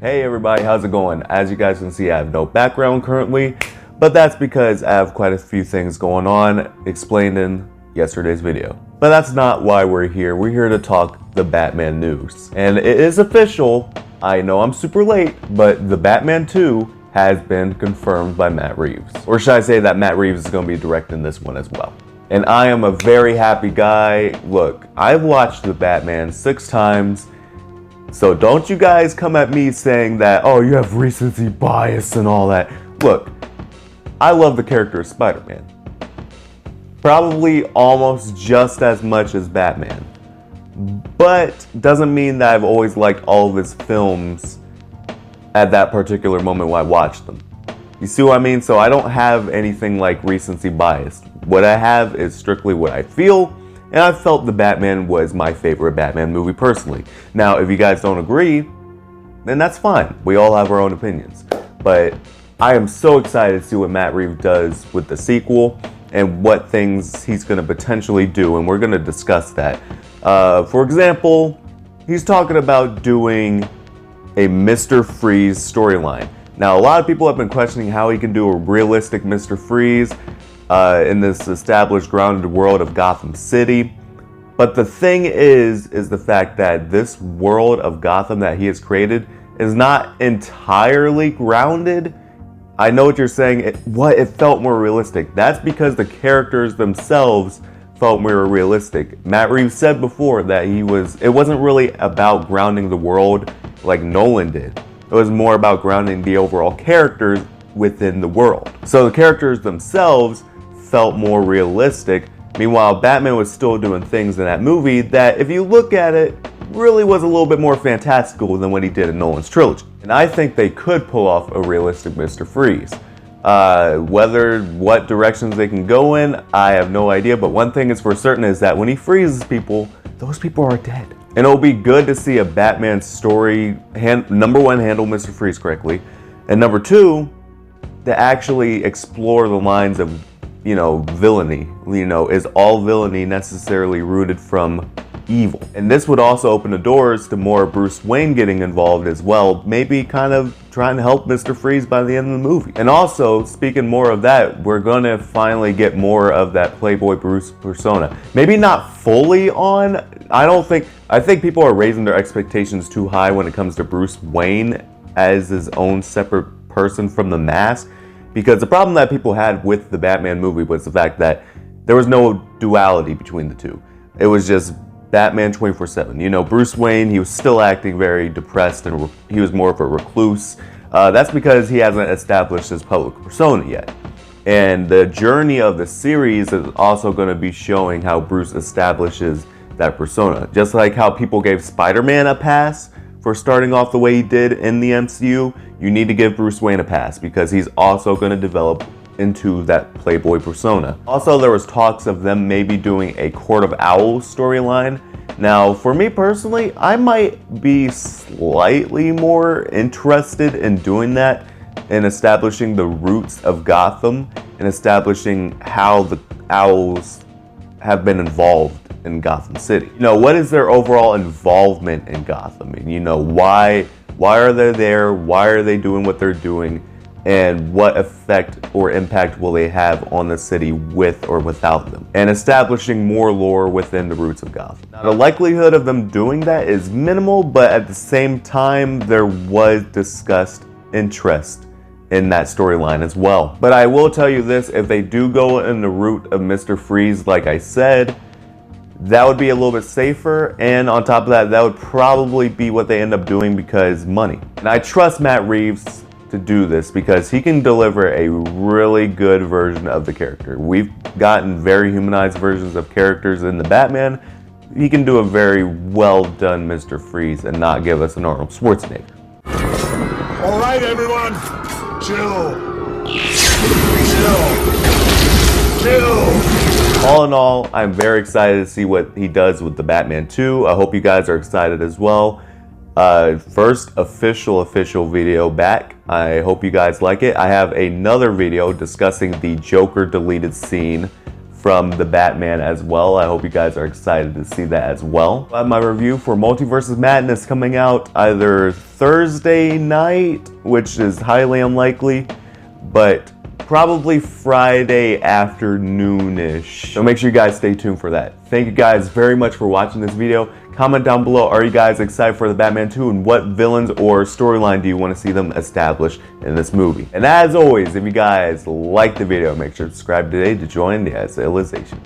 Hey everybody, how's it going? As you guys can see, I have no background currently, but that's because I have quite a few things going on explained in yesterday's video. But that's not why we're here. We're here to talk the Batman news. And it is official. I know I'm super late, but the Batman 2 has been confirmed by Matt Reeves. Or should I say that Matt Reeves is going to be directing this one as well. And I am a very happy guy. Look, I've watched the Batman 6 times. So don't you guys come at me saying that, oh, you have recency bias and all that. Look, I love the character of Spider-Man. Probably almost just as much as Batman. But doesn't mean that I've always liked all of his films at that particular moment when I watched them. You see what I mean? So I don't have anything like recency bias. What I have is strictly what I feel. And I felt the Batman was my favorite Batman movie personally. Now, if you guys don't agree, then that's fine. We all have our own opinions. But I am so excited to see what Matt Reeves does with the sequel and what things he's going to potentially do. And we're going to discuss that. For example, he's talking about doing a Mr. Freeze storyline. Now, a lot of people have been questioning how he can do a realistic Mr. Freeze in this established, grounded world of Gotham City. But the thing is the fact that this world of Gotham that he has created is not entirely grounded. I know what you're saying. It felt more realistic. That's because the characters themselves felt more realistic. Matt Reeves said before that it wasn't really about grounding the world like Nolan did. It was more about grounding the overall characters within the world. So the characters themselves felt more realistic. Meanwhile, Batman was still doing things in that movie that, if you look at it, really was a little bit more fantastical than what he did in Nolan's trilogy. And I think they could pull off a realistic Mr. Freeze. What directions they can go in, I have no idea. But one thing is for certain is that when he freezes people, those people are dead. And it'll be good to see a Batman story, number one, handle Mr. Freeze correctly. And number two, to actually explore the lines of villainy. Is all villainy necessarily rooted from evil? And this would also open the doors to more Bruce Wayne getting involved as well, maybe kind of trying to help Mr. Freeze by the end of the movie. And also, speaking more of that, we're gonna finally get more of that Playboy Bruce persona. Maybe not fully on. I think people are raising their expectations too high when it comes to Bruce Wayne as his own separate person from the mask. Because the problem that people had with the Batman movie was the fact that there was no duality between the two. It was just Batman 24/7. Bruce Wayne, he was still acting very depressed and he was more of a recluse. That's because he hasn't established his public persona yet. And the journey of the series is also going to be showing how Bruce establishes that persona. Just like how people gave Spider-Man a pass for starting off the way he did in the MCU, you need to give Bruce Wayne a pass because he's also going to develop into that Playboy persona. Also, there was talks of them maybe doing a Court of Owls storyline. Now, for me personally, I might be slightly more interested in doing that, in establishing the roots of Gotham and establishing how the Owls have been involved in Gotham City. What is their overall involvement in Gotham? And why are they there? Why are they doing what they're doing? And what effect or impact will they have on the city with or without them? And establishing more lore within the roots of Gotham. Now, the likelihood of them doing that is minimal, but at the same time, there was discussed interest in that storyline as well. But I will tell you this, if they do go in the route of Mr. Freeze, like I said, that would be a little bit safer, and on top of that, that would probably be what they end up doing because money. And I trust Matt Reeves to do this because he can deliver a really good version of the character. We've gotten very humanized versions of characters in the Batman. He can do a very well done Mr. Freeze and not give us an Arnold Schwarzenegger. All right, everyone, chill. All in all, I'm very excited to see what he does with the Batman 2. I hope you guys are excited as well. First official video back. I hope you guys like it. I have another video discussing the Joker deleted scene from the Batman as well. I hope you guys are excited to see that as well. I have my review for Multiverse Madness coming out either Thursday night, which is highly unlikely, but probably Friday afternoon-ish. So make sure you guys stay tuned for that. Thank you guys very much for watching this video. Comment down below, are you guys excited for the Batman 2 and what villains or storyline do you want to see them establish in this movie? And as always, if you guys like the video, make sure to subscribe today to join the Civilization.